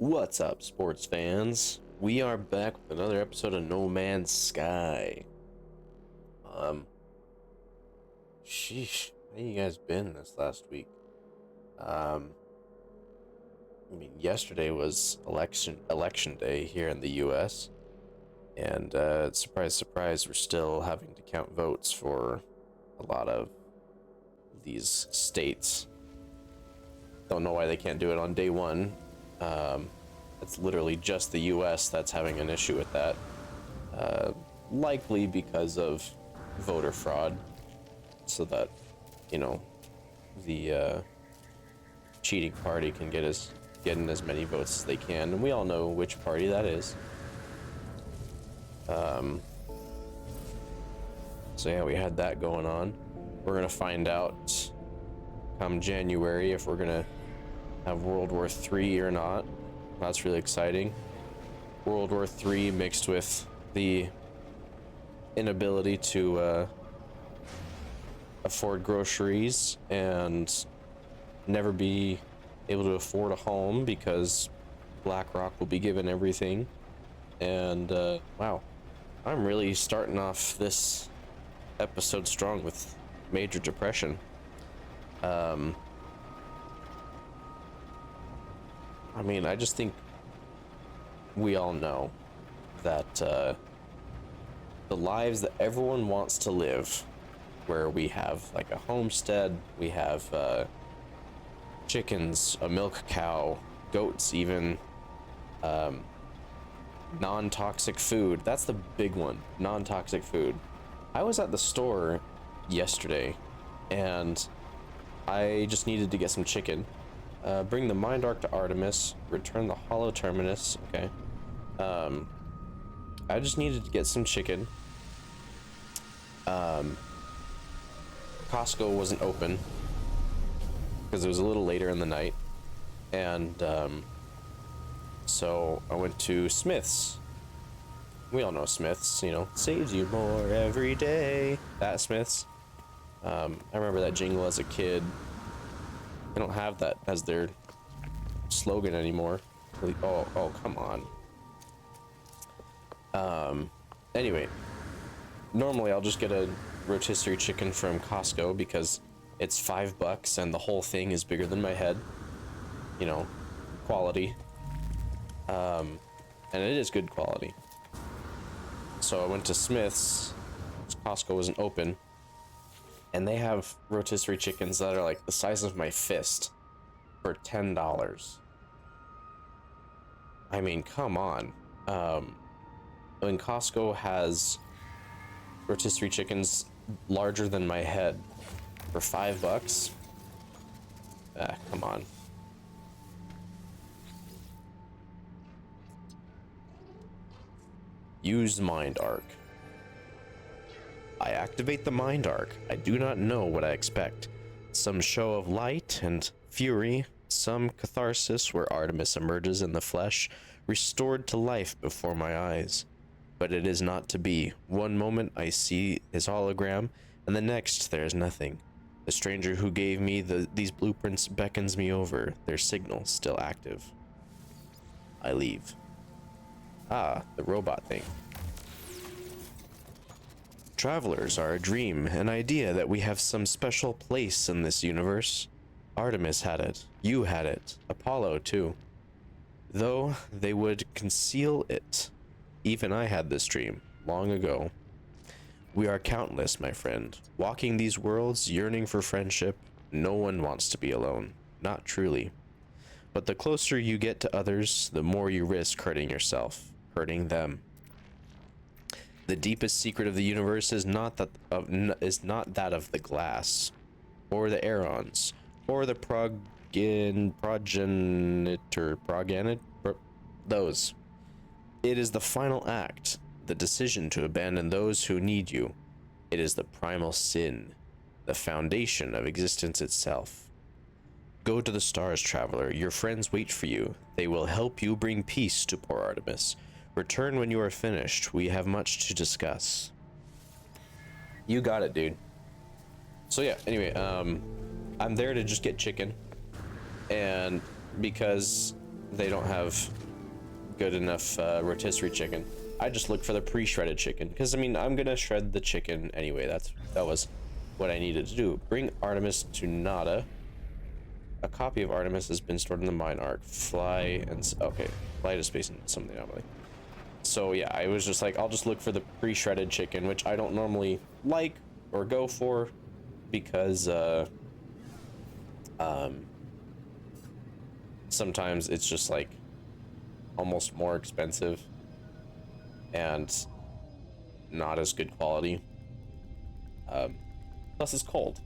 What's up, sports fans? We are back with another episode of No Man's Sky. Sheesh, how you guys been this last week? Yesterday was election day here in the U.S. And surprise, surprise, we're still having to count votes for a lot of these states. Don't know why they can't do it on day one. It's literally just the US that's having an issue with that. Likely because of voter fraud. So that, the cheating party can get in as many votes as they can. And we all know which party that is. So yeah, we had that going on. We're gonna find out come January if we're gonna have World War III or not. That's really exciting. World War III mixed with the inability to afford groceries and never be able to afford a home because BlackRock will be given everything. And wow, I'm really starting off this episode strong with major depression. I just think we all know that the lives that everyone wants to live, where we have like a homestead, we have chickens, a milk cow, goats even, non-toxic food. That's the big one, non-toxic food. I was at the store yesterday and I just needed to get some chicken. Bring the Mind Arc to Artemis, return the Hollow Terminus, okay. I just needed to get some chicken. Costco wasn't open because it was a little later in the night. And so I went to Smith's. We all know Smith's, saves you more every day. That Smith's. I remember that jingle as a kid. They don't have that as their slogan anymore. Oh, come on. Anyway, normally I'll just get a rotisserie chicken from Costco because it's $5 and the whole thing is bigger than my head. Quality. And it is good quality. So I went to Smith's. Costco wasn't open. And they have rotisserie chickens that are like the size of my fist for $10. Come on. When Costco has rotisserie chickens larger than my head for $5, come on. Use Mind Arc. I activate the Mind Arc. I do not know what I expect. Some show of light and fury, some catharsis where Artemis emerges in the flesh, restored to life before my eyes. But it is not to be. One moment I see his hologram, and the next there is nothing. The stranger who gave me these blueprints beckons me over, their signal still active. I leave. Ah, the robot thing. Travelers are a dream, an idea that we have some special place in this universe. Artemis had it, you had it, Apollo too. Though they would conceal it, even I had this dream, long ago. We are countless, my friend, walking these worlds, yearning for friendship. No one wants to be alone, not truly. But the closer you get to others, the more you risk hurting yourself, hurting them. The deepest secret of the universe is not that of the glass, or the Aerons, or the those. It is the final act, the decision to abandon those who need you. It is the primal sin, the foundation of existence itself. Go to the stars, traveler. Your friends wait for you. They will help you bring peace to poor Artemis. Return when you are finished. We have much to discuss. You got it, dude. So yeah, anyway, I'm there to just get chicken. And because they don't have good enough rotisserie chicken, I just look for the pre-shredded chicken, because I mean, I'm gonna shred the chicken anyway. That was what I needed to do. Bring Artemis to Nada. A copy of Artemis has been stored in the mine arc. Fly to space and some anomaly. So yeah, I was just like, I'll just look for the pre-shredded chicken, which I don't normally like or go for, because sometimes it's just like almost more expensive and not as good quality. Plus it's cold.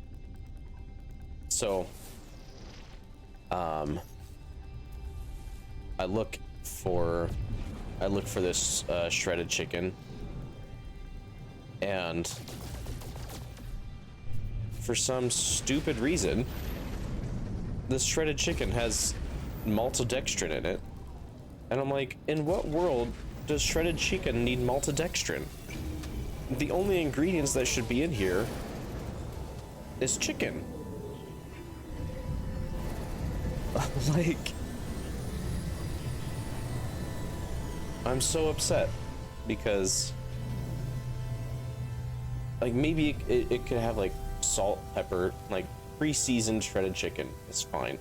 So I look for this shredded chicken, and for some stupid reason this shredded chicken has maltodextrin in it, and I'm like, in what world does shredded chicken need maltodextrin? The only ingredients that should be in here is chicken. Like, I'm so upset because, like, maybe it could have like salt, pepper, like pre-seasoned shredded chicken is fine,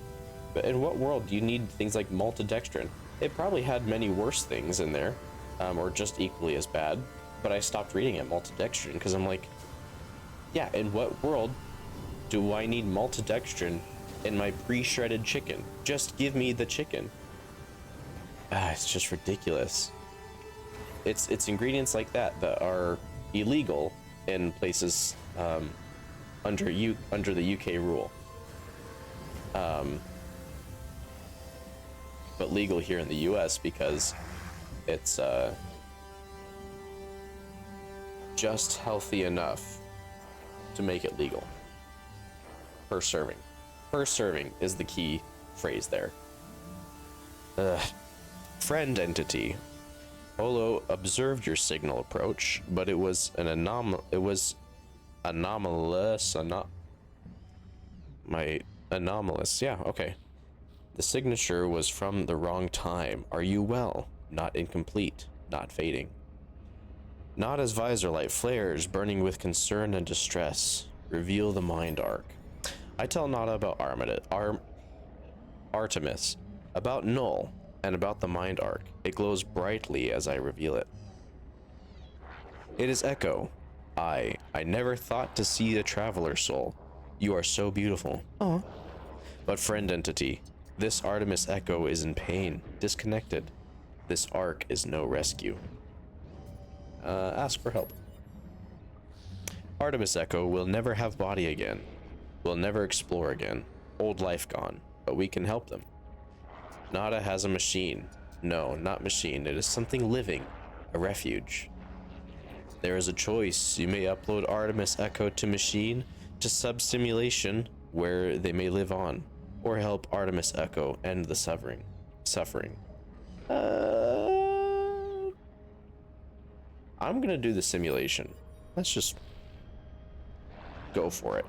but in what world do you need things like maltodextrin? It probably had many worse things in there, or just equally as bad, but I stopped reading it, maltodextrin, because I'm like, yeah, in what world do I need maltodextrin in my pre-shredded chicken? Just give me the chicken. It's just ridiculous. It's ingredients like that are illegal in places under the UK rule, but legal here in the US because it's just healthy enough to make it legal. Per serving. Per serving is the key phrase there. Friend entity. Polo observed your signal approach, but it was anomalous. Anomalous. Yeah, okay. The signature was from the wrong time. Are you well? Not incomplete. Not fading. Not as visor light flares, burning with concern and distress. Reveal the mind arc. I tell Nada about Artemis, about Null, and about the mind arc. It glows brightly as I reveal it. It is Echo. I never thought to see a traveler soul. You are so beautiful. Oh. But friend entity, this Artemis Echo is in pain, disconnected. This arc is no rescue. Ask for help. Artemis Echo will never have body again. Will never explore again. Old life gone, but we can help them. Nada has a machine. No, not machine. It is something living. A refuge. There is a choice. You may upload Artemis Echo to machine, to substimulation, where they may live on, or help Artemis Echo end the suffering. I'm gonna do the simulation. Let's just go for it.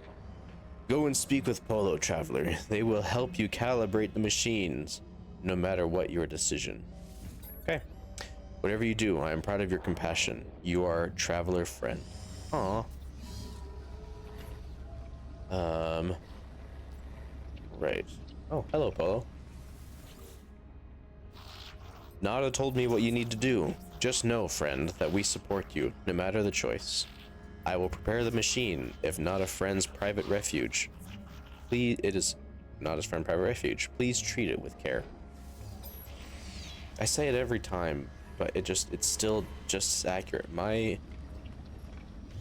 Go and speak with Polo, traveler. They will help you calibrate the machines, no matter what your decision. Okay. Whatever you do, I am proud of your compassion. You are traveler friend. Aw. Right. Oh, hello, Polo. Nada told me what you need to do. Just know, friend, that we support you, no matter the choice. I will prepare the machine, if not a friend's private refuge. Please, it is not a friend private refuge. Please treat it with care. I say it every time, but it's still just as accurate. My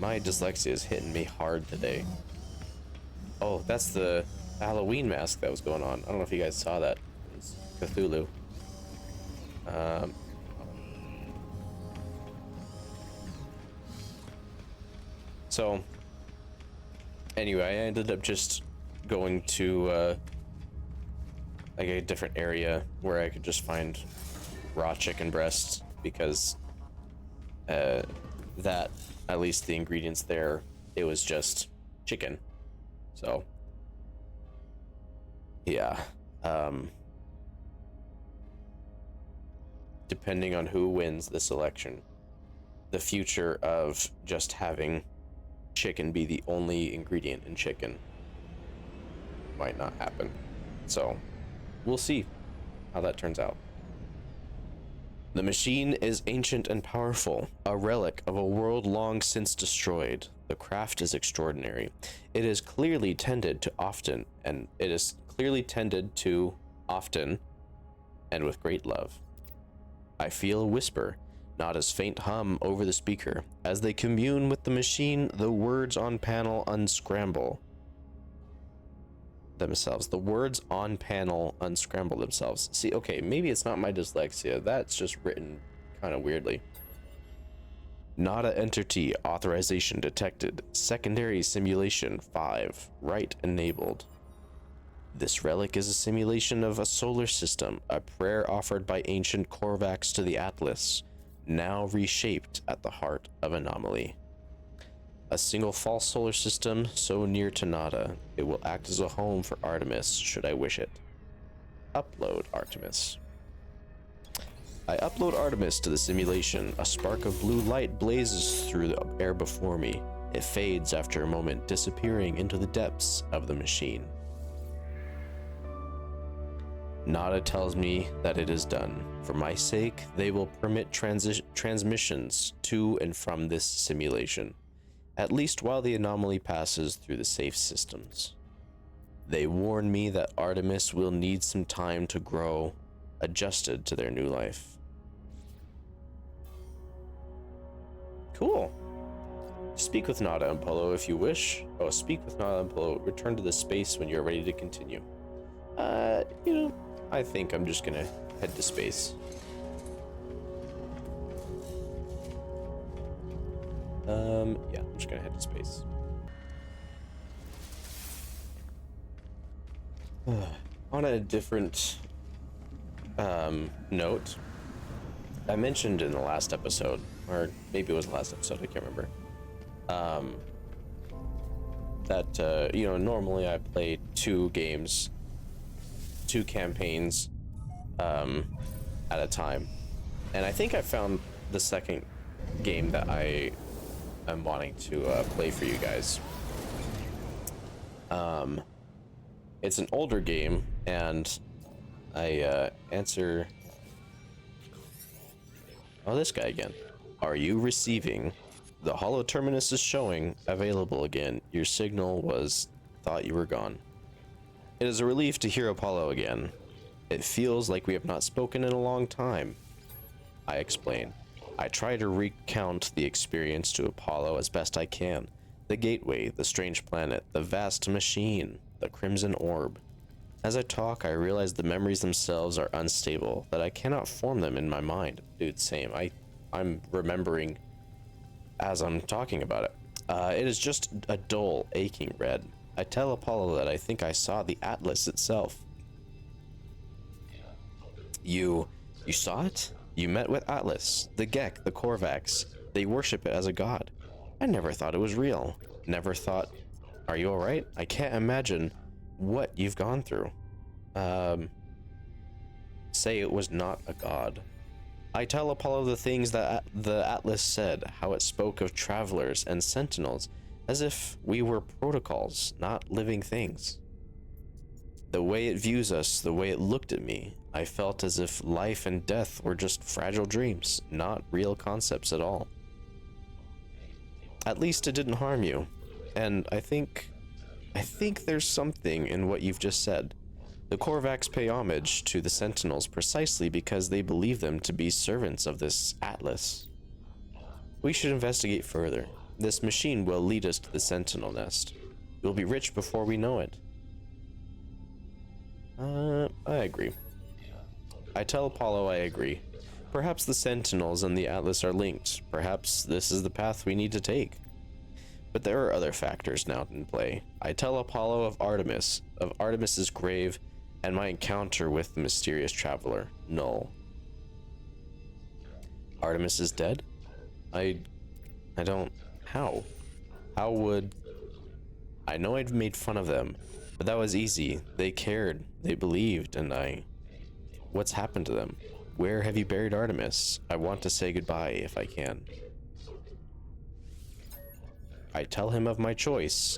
dyslexia is hitting me hard today. Oh, that's the Halloween mask that was going on. I don't know if you guys saw that. It's Cthulhu. So anyway, I ended up just going to like a different area where I could just find raw chicken breasts, because that, at least the ingredients there, it was just chicken. So yeah, depending on who wins this election, the future of just having chicken be the only ingredient in chicken might not happen. So we'll see how that turns out. The machine is ancient and powerful, a relic of a world long since destroyed. The craft is extraordinary. It is clearly tended to often, and with great love. I feel a whisper, not as faint hum over the speaker. As they commune with the machine, the words on panel unscramble themselves. The words on panel unscramble themselves. See, okay, maybe it's not my dyslexia. That's just written kind of weirdly. Nada entity authorization detected. Secondary simulation 5. Right enabled. This relic is a simulation of a solar system, a prayer offered by ancient Korvax to the Atlas, now reshaped at the heart of anomaly. A single false solar system so near to Nada, it will act as a home for Artemis should I wish it. Upload Artemis. I upload Artemis to the simulation. A spark of blue light blazes through the air before me. It fades after a moment, disappearing into the depths of the machine. Nada tells me that it is done. For my sake, they will permit transmissions to and from this simulation, at least while the anomaly passes through the safe systems. They warn me that Artemis will need some time to grow, adjusted to their new life. Cool. Speak with Nada and Polo if you wish. Oh, speak with Nada and Polo. Return to the space when you're ready to continue. I think I'm just gonna head to space. Yeah, I'm just gonna head to space. On a different note, I mentioned in the last episode, or maybe it was the last episode, I can't remember, that normally I play 2 campaigns at a time, and I think I found the second game that I am wanting to play for you guys. It's an older game, and I answer. Oh, this guy again. Are you receiving? The hollow terminus is showing available again. Your signal was thought you were gone. It is a relief to hear Apollo again. It feels like we have not spoken in a long time. I explain. I try to recount the experience to Apollo as best I can. The gateway, the strange planet, the vast machine, the crimson orb. As I talk, I realize the memories themselves are unstable, that I cannot form them in my mind. Dude, same. I'm remembering as I'm talking about it. It is just a dull, aching red. I tell Apollo that I think I saw the Atlas itself. You saw it? You met with Atlas, the Gek, the Korvax. They worship it as a god. I never thought it was real. Never thought, are you alright? I can't imagine what you've gone through. Say it was not a god. I tell Apollo the things that the Atlas said, how it spoke of travelers and sentinels, as if we were protocols, not living things. The way it views us, the way it looked at me, I felt as if life and death were just fragile dreams, not real concepts at all. At least it didn't harm you, and I think there's something in what you've just said. The Korvax pay homage to the Sentinels precisely because they believe them to be servants of this Atlas. We should investigate further. This machine will lead us to the Sentinel nest. We'll be rich before we know it. I agree. I tell Apollo I agree. Perhaps the Sentinels and the Atlas are linked. Perhaps this is the path we need to take. But there are other factors now in play. I tell Apollo of Artemis's grave, and my encounter with the mysterious traveler, Null. Artemis is dead? I don't... How? How would... I know I'd made fun of them, but that was easy. They cared, they believed, and what's happened to them? Where have you buried Artemis? I want to say goodbye if I can. I tell him of my choice.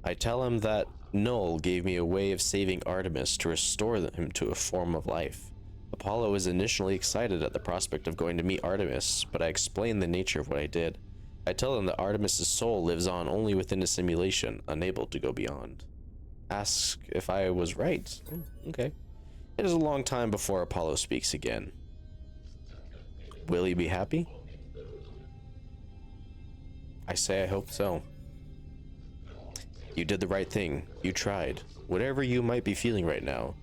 I tell him that Null gave me a way of saving Artemis to restore him to a form of life. Apollo is initially excited at the prospect of going to meet Artemis, but I explain the nature of what I did. I tell him that Artemis's soul lives on only within a simulation, unable to go beyond. Ask if I was right. Okay. It is a long time before Apollo speaks again. Will he be happy? I say I hope so. You did the right thing. You tried. Whatever you might be feeling right now,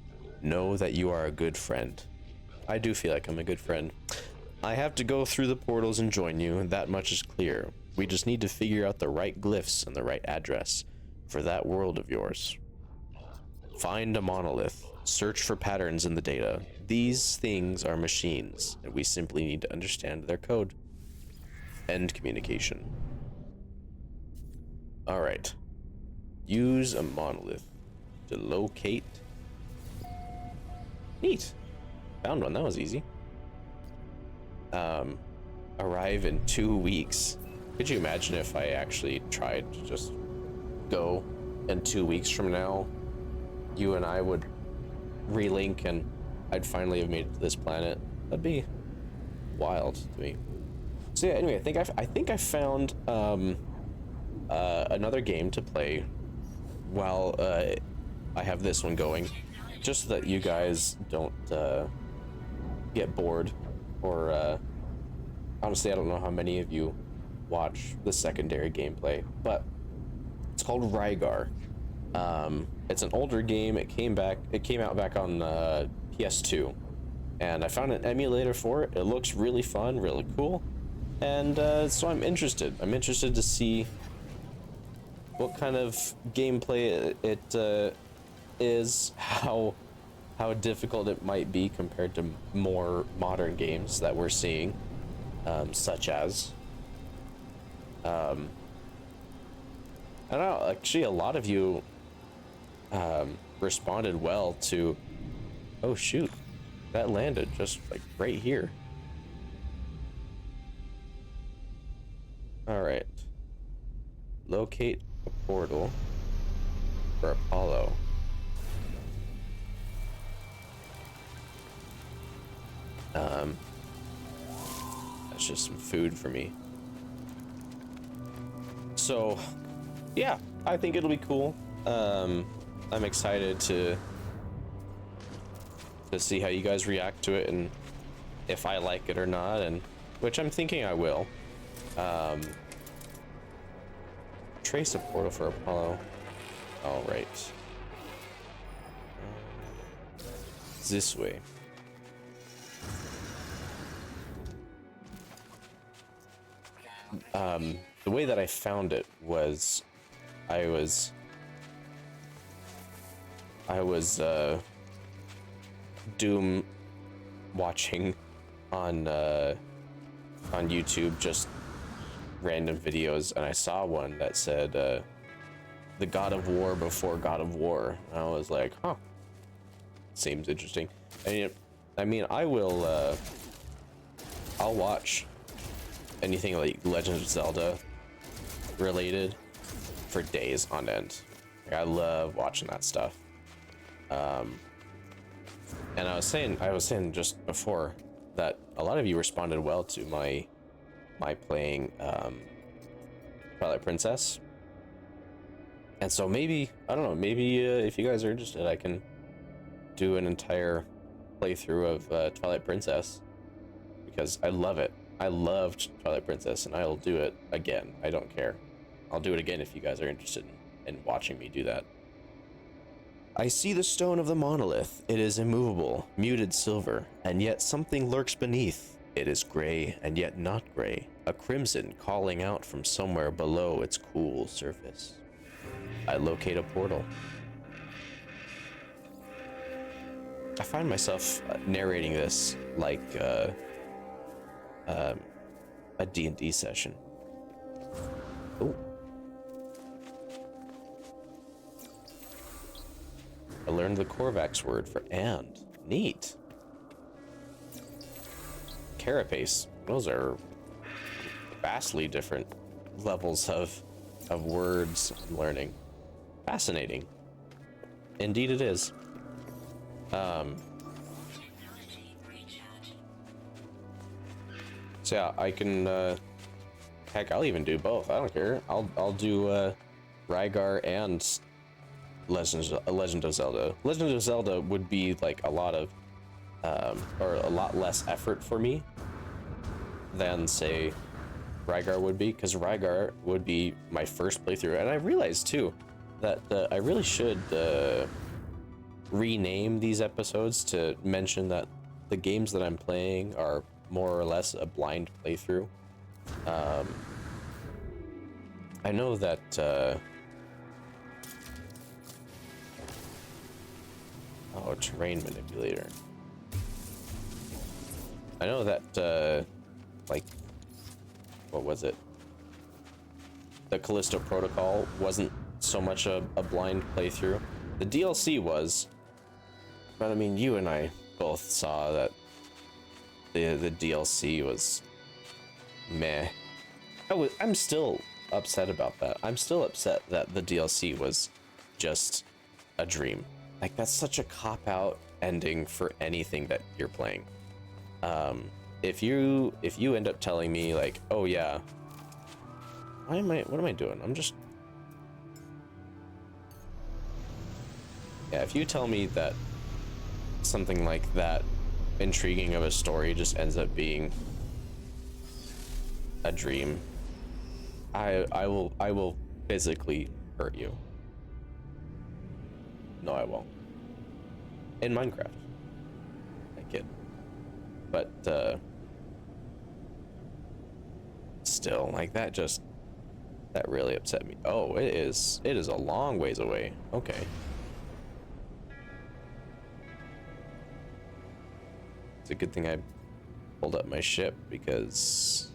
know that you are a good friend. I do feel like I'm a good friend. I have to go through the portals and join you, that much is clear. We just need to figure out the right glyphs and the right address for that world of yours. Find a monolith. Search for patterns in the data. These things are machines, and we simply need to understand their code. End communication. Alright. Use a monolith to locate. Neat. Found one, that was easy. Arrive in 2 weeks. Could you imagine if I actually tried to just go, and 2 weeks from now, you and I would relink and I'd finally have made it to this planet? That'd be wild to me. So yeah, anyway, I think I found another game to play while I have this one going, just so that you guys don't get bored, or honestly I don't know how many of you watch the secondary gameplay, but it's called Rygar. It's an older game. It came out back on PS2, and I found an emulator for it. It looks really fun, really cool, and so I'm interested to see what kind of gameplay it is, how difficult it might be compared to more modern games that we're seeing, such as I don't know, actually a lot of you responded well to, oh shoot, that landed just like right here. All right, locate a portal for Apollo. That's just some food for me. So yeah, I think it'll be cool. I'm excited to see how you guys react to it and if I like it or not, and which I'm thinking I will. Trace a portal for Apollo. All right. This way. The way that I found it was I was doom watching on YouTube, just random videos, and I saw one that said the God of War before God of War, and I was like, huh, seems interesting. And I mean, I'll watch anything like Legend of Zelda related for days on end. Like, I love watching that stuff. And I was saying just before that a lot of you responded well to my playing Twilight Princess, and so maybe, I don't know, maybe if you guys are interested, I can do an entire playthrough of Twilight Princess, because I love it. I loved Twilight Princess, and I'll do it again. I don't care. I'll do it again if you guys are interested in watching me do that. I see the stone of the monolith. It is immovable, muted silver, and yet something lurks beneath. It is gray, and yet not gray, a crimson calling out from somewhere below its cool surface. I locate a portal. I find myself narrating this like a D&D session. Oh. I learned the Korvax word for and. Neat. carapace. Those are vastly different levels of words I'm learning. Fascinating. Indeed it is. So yeah, I can heck, I'll even do both. I don't care. I'll do Rygar and Legend of Zelda. Legend of Zelda would be like a lot of or a lot less effort for me than say Rygar would be, because Rygar would be my first playthrough. And I realized too that I really should rename these episodes to mention that the games that I'm playing are more or less a blind playthrough. I know that oh, terrain manipulator. I know that like, what was it? The Callisto Protocol wasn't so much a blind playthrough. The DLC was, but I mean, you and I both saw that the DLC was meh. I'm still upset about that. I'm still upset that the DLC was just a dream. Like, that's such a cop-out ending for anything that you're playing. If you end up telling me like, oh yeah, what am I doing? I'm just, yeah, if you tell me that something like that intriguing of a story just ends up being a dream, I will physically hurt you. No, I won't. In Minecraft, I kid. But still, like, that really upset me. Oh, it is a long ways away. Okay. It's a good thing I pulled up my ship, because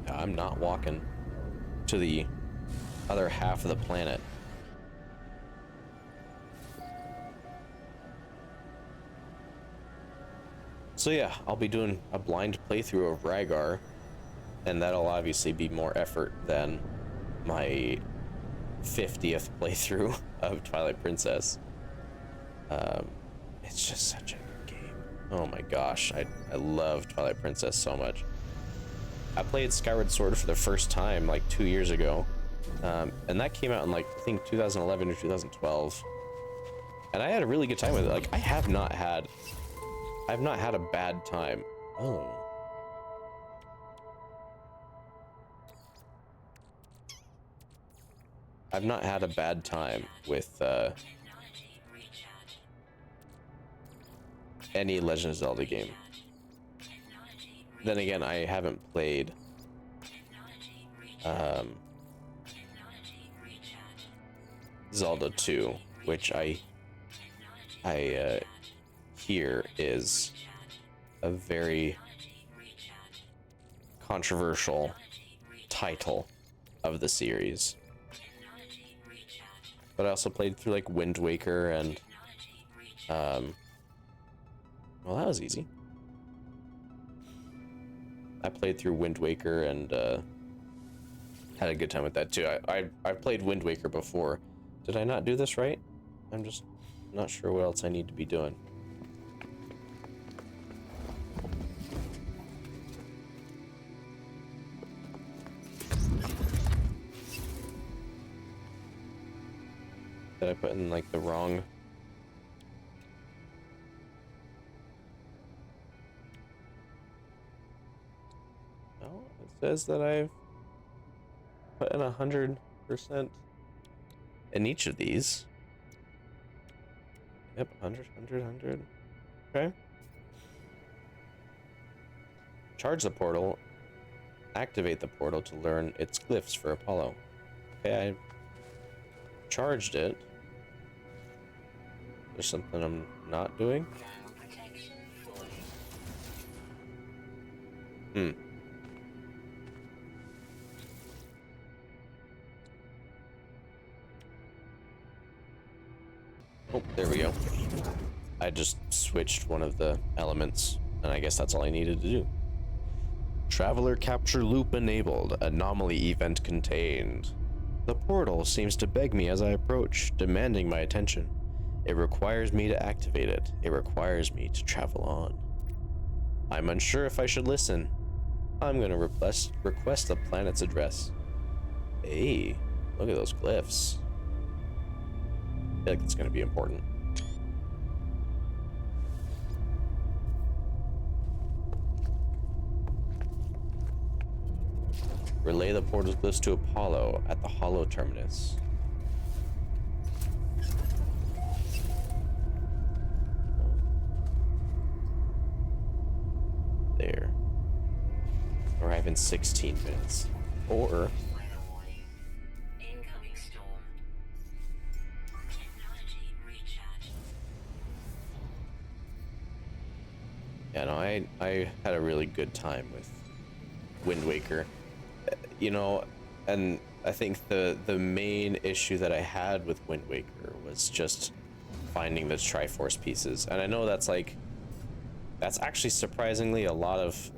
I'm not walking to the other half of the planet. So yeah, I'll be doing a blind playthrough of Rygar, and that'll obviously be more effort than my 50th playthrough of Twilight Princess. It's just such a good game. Oh my gosh, I love Twilight Princess so much. I played Skyward Sword for the first time like 2 years ago, and that came out in like, I think 2011 or 2012, and I had a really good time with it. Like, I've not had a bad time. Oh. I've not had a bad time with any Legend of Zelda game. Then again, I haven't played Zelda 2, which I hear is a very controversial title of the series. But I also played through like Wind Waker and well, that was easy. I played through Wind Waker and had a good time with that too. I've played Wind Waker before. Did I not do this right? I'm just not sure what else I need to be doing. Did I put in like the wrong? No, it says that I've put in 100% in each of these. Yep, 100. Okay. Charge the portal. Activate the portal to learn its glyphs for Apollo. Okay, I charged it. There's something I'm not doing. Oh, there we go. I just switched one of the elements, and I guess that's all I needed to do. Traveler capture loop enabled. Anomaly event contained. The portal seems to beg me as I approach, demanding my attention. It requires me to activate it. It requires me to travel on. I'm unsure if I should listen. I'm gonna request the planet's address. Hey, look at those glyphs. I feel like it's gonna be important. Relay the portal's glyphs to Apollo at the Hollow Terminus. There. Arrive in 16 minutes. Or... Incoming storm. Technology recharge. Yeah, no, I had a really good time with Wind Waker. You know, and I think the main issue that I had with Wind Waker was just finding the Triforce pieces. And I know that's like, that's actually surprisingly a lot of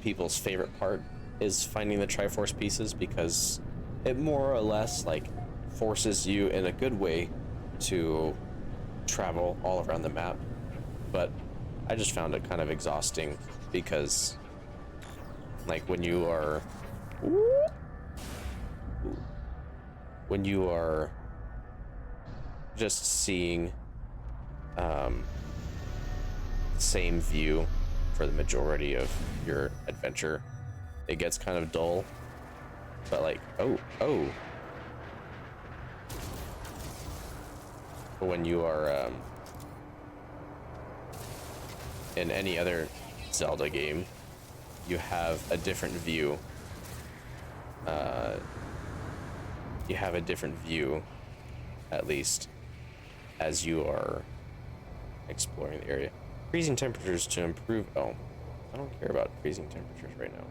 people's favorite part is finding the Triforce pieces, because it more or less like forces you in a good way to travel all around the map. But I just found it kind of exhausting, because like when you are just seeing same view for the majority of your adventure, it gets kind of dull. But like but when you are in any other Zelda game, you have a different view. You have a different view, at least, as you are exploring the area. Freezing temperatures to improve. Oh, I don't care about freezing temperatures right now.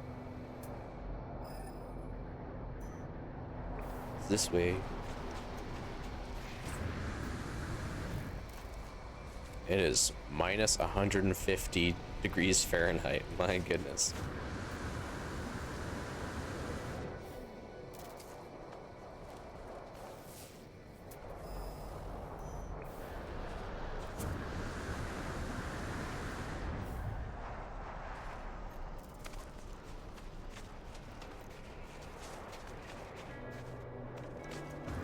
It's this way. It is minus 150 degrees Fahrenheit. My goodness.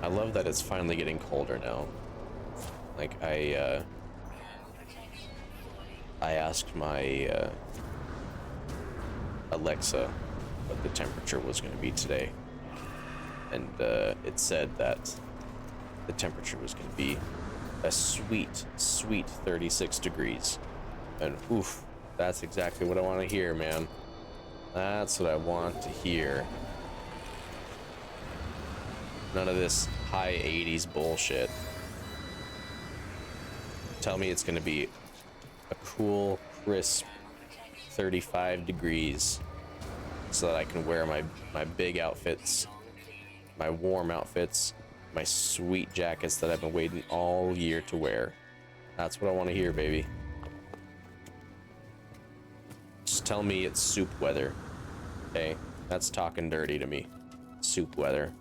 I love that it's finally getting colder now. Like I asked my Alexa what the temperature was going to be today, and it said that the temperature was going to be a sweet 36 degrees. And oof, that's exactly what I want to hear, man. That's what I want to hear. None of this high 80s bullshit. Tell me it's going to be a cool, crisp 35 degrees so that I can wear my big outfits, my warm outfits, my sweet jackets that I've been waiting all year to wear. That's what I want to hear, baby. Just tell me it's soup weather. Okay? That's talking dirty to me. Soup weather.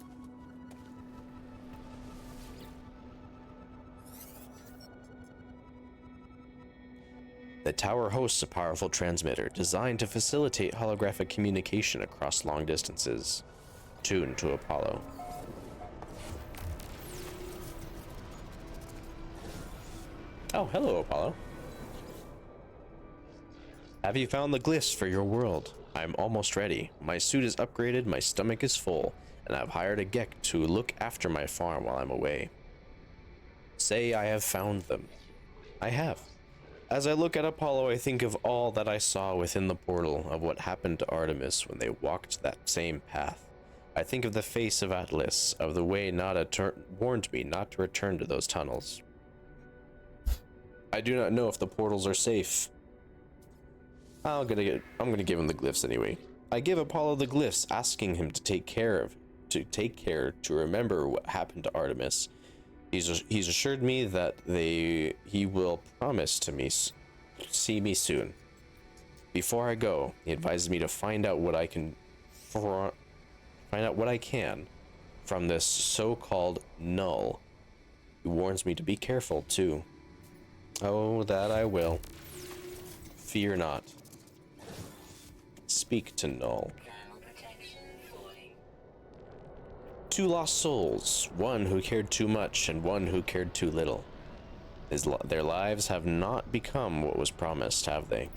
The tower hosts a powerful transmitter designed to facilitate holographic communication across long distances. Tuned to Apollo. Oh, hello, Apollo. Have you found the glyphs for your world? I'm almost ready. My suit is upgraded, my stomach is full, and I've hired a Gek to look after my farm while I'm away. Say I have found them. I have. As I look at Apollo, I think of all that I saw within the portal, of what happened to Artemis when they walked that same path. I think of the face of Atlas, of the way Nada warned me not to return to those tunnels. I do not know if the portals are safe. I'm gonna give him the glyphs anyway. I give Apollo the glyphs, asking him to take care to remember what happened to Artemis. He's assured me that he will promise to see me soon. Before I go, he advises me to find out what I can from this so-called null. He warns me to be careful too. Oh, that I will. Fear not. Speak to null. Two lost souls, one who cared too much and one who cared too little. Their lives have not become what was promised, have they?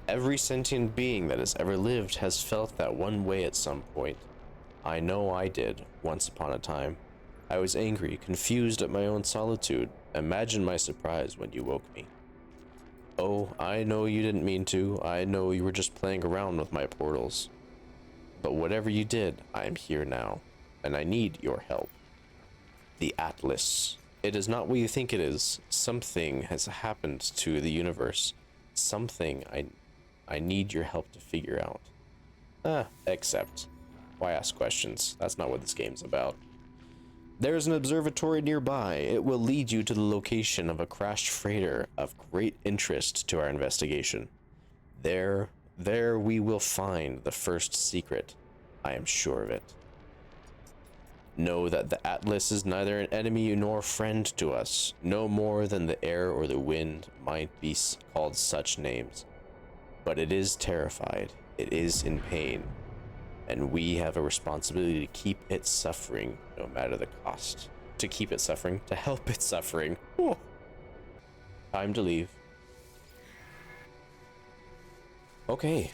Every sentient being that has ever lived has felt that one way at some point. I know I did, once upon a time. I was angry, confused at my own solitude. Imagine my surprise when you woke me. Oh, I know you didn't mean to. I know you were just playing around with my portals. But whatever you did, I am here now, and I need your help. The Atlas. It is not what you think it is. Something has happened to the universe. Something I need your help to figure out. Except, why ask questions? That's not what this game's about. There's an observatory nearby. It will lead you to the location of a crashed freighter of great interest to our investigation. There we will find the first secret. I am sure of it. Know that the Atlas is neither an enemy nor friend to us, no more than the air or the wind might be called such names. But it is terrified, it is in pain, and we have a responsibility to keep it suffering, no matter the cost. To keep it suffering, to help it suffering. Whew. Time to leave. Okay.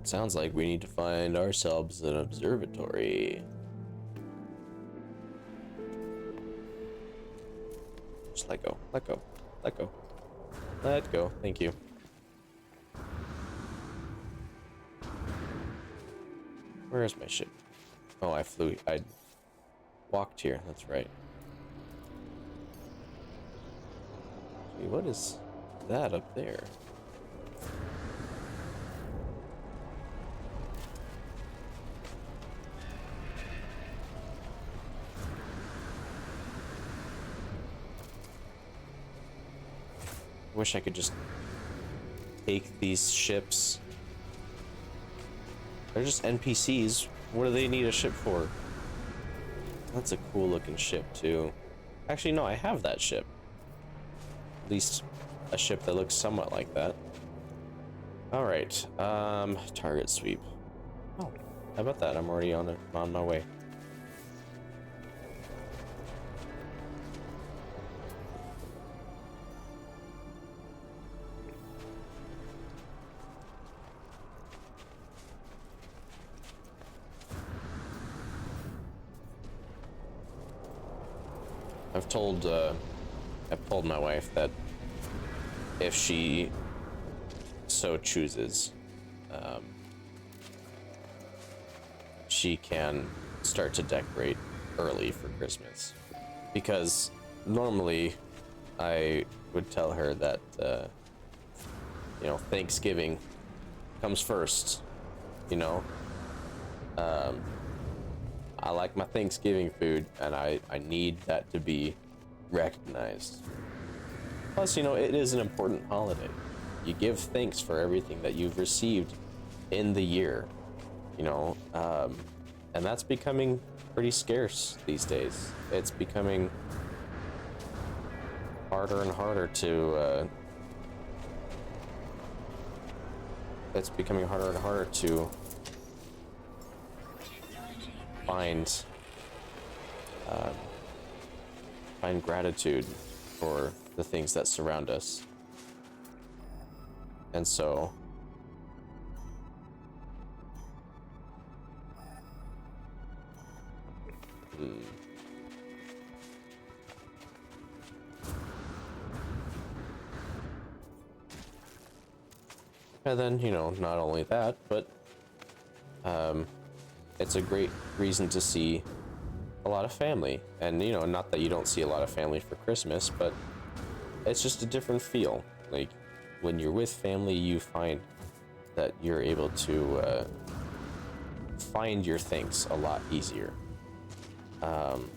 Sounds like we need to find ourselves an observatory. Just let go, let go, let go. Let go, thank you. Where is my ship? Oh, I walked here, that's right. Gee, what is that up there? Wish I could just take these ships. They're just NPCs. What do they need a ship for? That's a cool looking ship too. Actually, no, I have that ship. At least a ship that looks somewhat like that. All right, target sweep. Oh, how about that? I'm already on my way. I've told my wife that if she so chooses, she can start to decorate early for Christmas. Because normally I would tell her that, Thanksgiving comes first, I like my Thanksgiving food, and I need that to be recognized. Plus, it is an important holiday. You give thanks for everything that you've received in the year, and that's becoming pretty scarce these days. It's becoming harder and harder to, find gratitude for the things that surround us. And so and then, not only that, but it's a great reason to see a lot of family. And not that you don't see a lot of family for Christmas, but it's just a different feel. Like, when you're with family, you find that you're able to find your things a lot easier. Um,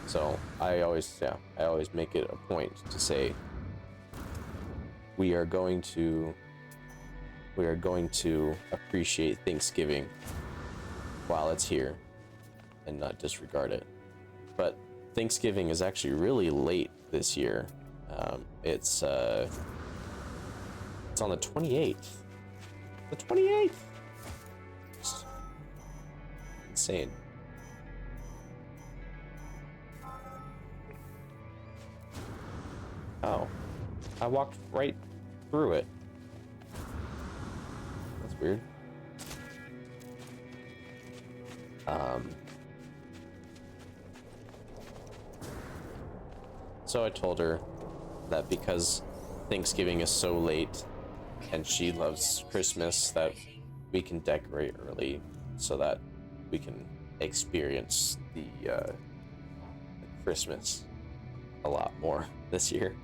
so I always make it a point to say we are going to appreciate Thanksgiving while it's here and not disregard it. But Thanksgiving is actually really late this year. It's on the 28th. The 28th. It's insane. Oh, I walked right through it. That's weird. So I told her that because Thanksgiving is so late and she loves Christmas, that we can decorate early so that we can experience the Christmas a lot more this year.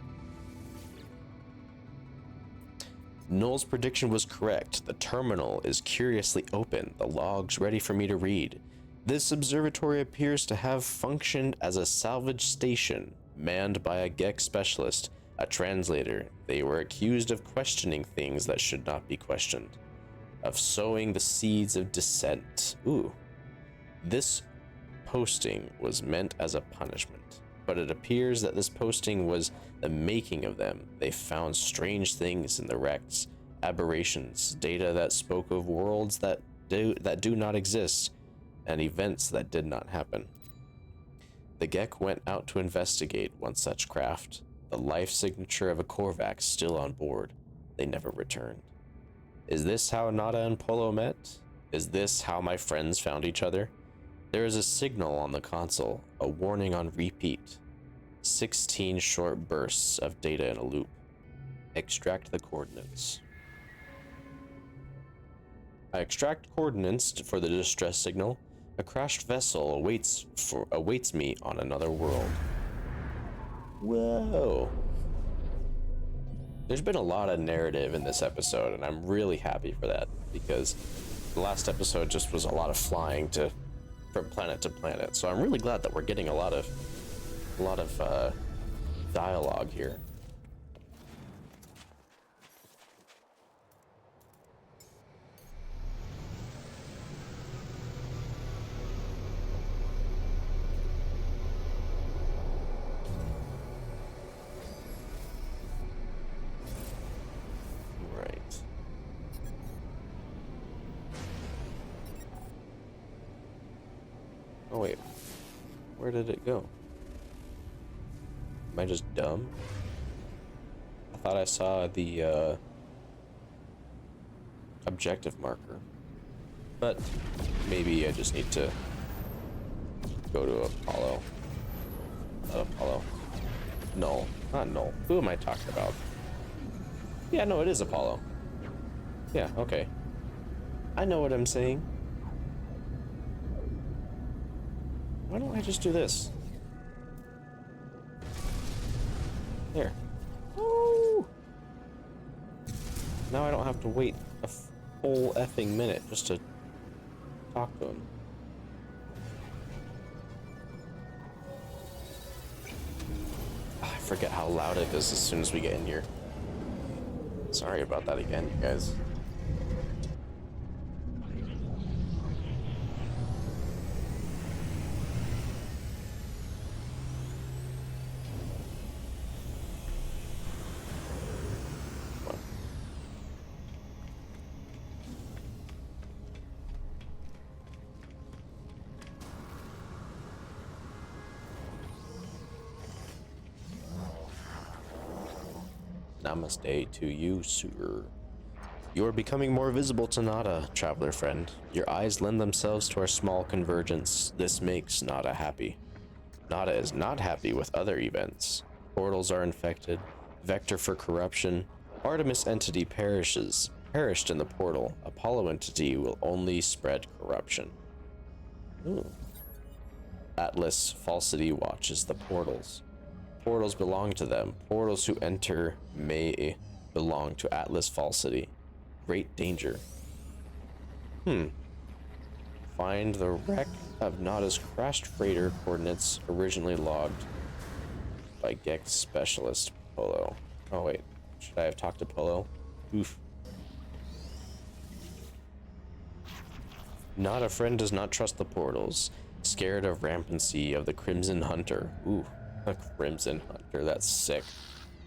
Noel's prediction was correct. The terminal is curiously open, the logs ready for me to read. This observatory appears to have functioned as a salvage station, manned by a GEC specialist, a translator. They were accused of questioning things that should not be questioned, of sowing the seeds of dissent. Ooh. This posting was meant as a punishment, but it appears that this posting was the making of them. They found strange things in the wrecks, aberrations, data that spoke of worlds that do not exist, and events that did not happen. The GEC went out to investigate one such craft, the life signature of a Korvax still on board. They never returned. Is this how Nada and Polo met? Is this how my friends found each other? There is a signal on the console, a warning on repeat. 16 short bursts of data in a loop. Extract the coordinates. I extract coordinates for the distress signal. A crashed vessel awaits me on another world. Whoa. There's been a lot of narrative in this episode, and I'm really happy for that, because the last episode just was a lot of flying from planet to planet. So I'm really glad that we're getting a lot of dialogue here. Oh wait, where did it go? Am I just dumb? I thought I saw the objective marker, but maybe I just need to go to Apollo. Not Apollo. Null, not Null. Who am I talking about? Yeah, no, it is Apollo. Yeah, okay. I know what I'm saying. Why don't I just do this? There. Oh! Now I don't have to wait a full effing minute just to talk to him. I forget how loud it is as soon as we get in here. Sorry about that again, you guys. Namaste to you, sir. You are becoming more visible to Nada, traveler friend. Your eyes lend themselves to our small convergence. This makes Nada happy. Nada is not happy with other events. Portals are infected. Vector for corruption. Artemis entity perished in the portal. Apollo entity will only spread corruption. Ooh. Atlas falsity watches the portals. portals belong to them. Portals who enter may belong to Atlas Falsity. Great danger. Find the wreck of Nada's crashed freighter, coordinates originally logged by Gex Specialist Polo. Oh wait, should I have talked to Polo? Oof. Not a friend does not trust the portals. Scared of rampancy of the Crimson Hunter. Ooh, a Crimson Hunter, that's sick.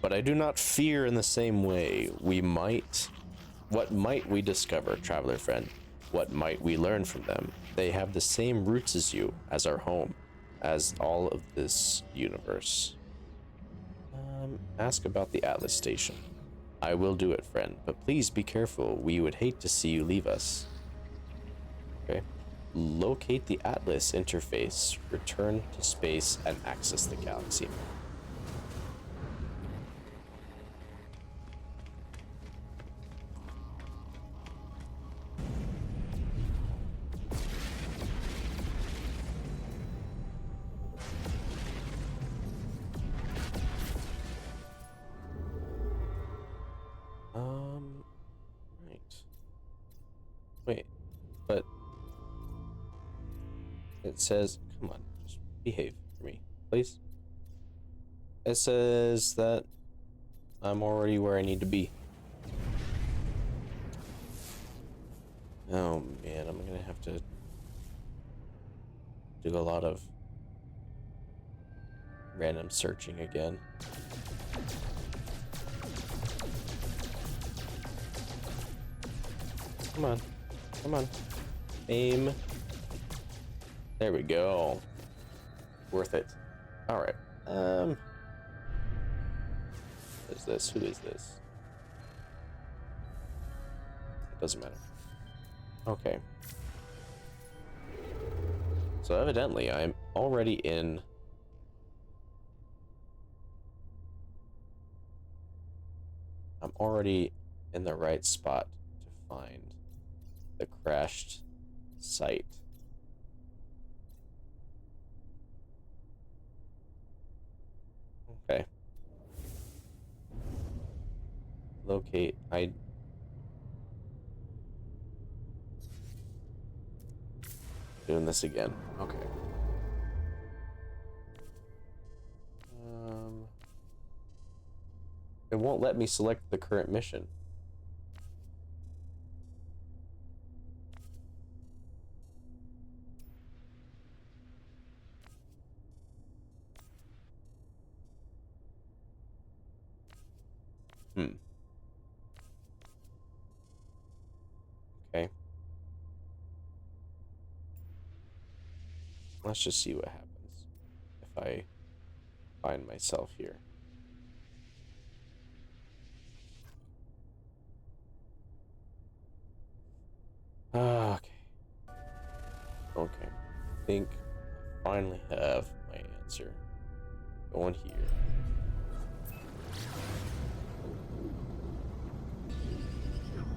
But I do not fear in the same way. What might we discover, traveler friend? What might we learn from them? They have the same roots as you, as our home, as all of this universe. Ask about the Atlas station. I will do it, friend, but please be careful. We would hate to see you leave us. Okay. Locate the Atlas interface, return to space, and access the galaxy map. Right. Wait, but it says, come on, just behave for me, please. It says that I'm already where I need to be. Oh man, I'm gonna have to do a lot of random searching again. Come on, come on, aim. There we go. Worth it. All right. What is this? Who is this? It doesn't matter. Okay. So evidently I'm already in the right spot to find the crashed site. Okay. Locate. Doing this again. Okay. It won't let me select the current mission. Okay. Let's just see what happens if I find myself here. Okay. Okay. I think I finally have my answer. Going here.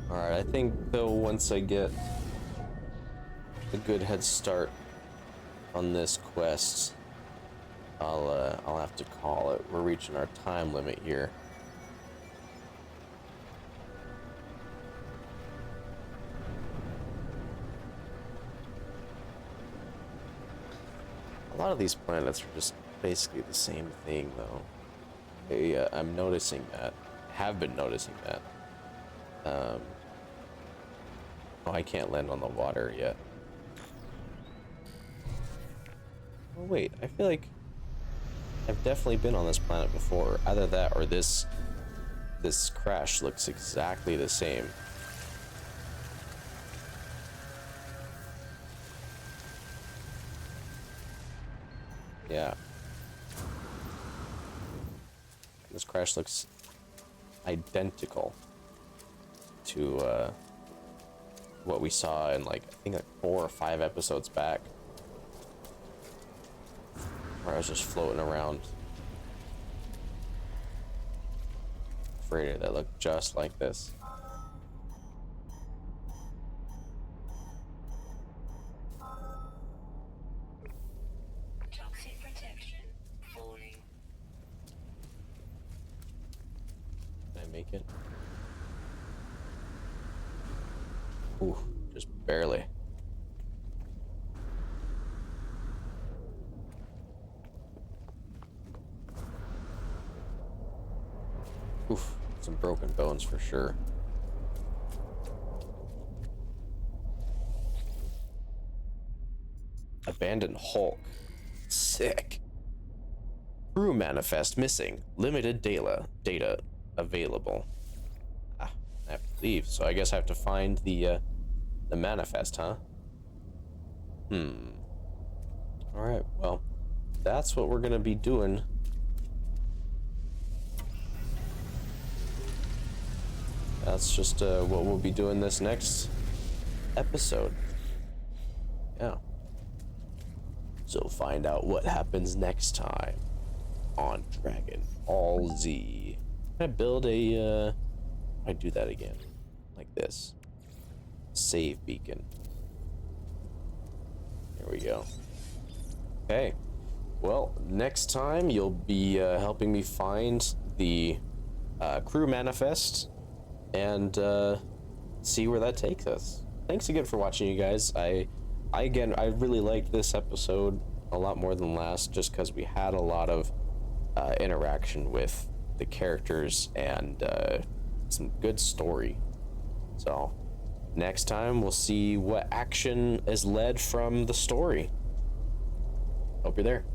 Alright, I think though once I get a good head start on this quest, I'll have to call it. We're reaching our time limit here. A lot of these planets are just basically the same thing, though. I'm noticing that. Have been noticing that. Oh, I can't land on the water yet. Oh wait, I feel like I've definitely been on this planet before. Either that or this crash looks exactly the same. Yeah. This crash looks identical to what we saw in I think 4 or 5 episodes back, where I was just floating around a freighter that looked just like this. Toxic protection falling. make it? Ooh, just barely. Oof, some broken bones for sure. Abandoned Hulk. Sick. Crew manifest missing. Limited data available. Ah, I have to leave, so I guess I have to find the manifest, huh? Alright, well, that's what we're gonna be doing. That's just what we'll be doing this next episode. Yeah. So find out what happens next time on Dragon Ball Z. Can I build a, I do that again. Like this. Save beacon. There we go. Okay. Well, next time you'll be helping me find the crew manifest and see where that takes us. Thanks again for watching, you guys. I really liked this episode a lot more than last, just because we had a lot of interaction with the characters and some good story. So next time we'll see what action is led from the story. Hope you're there.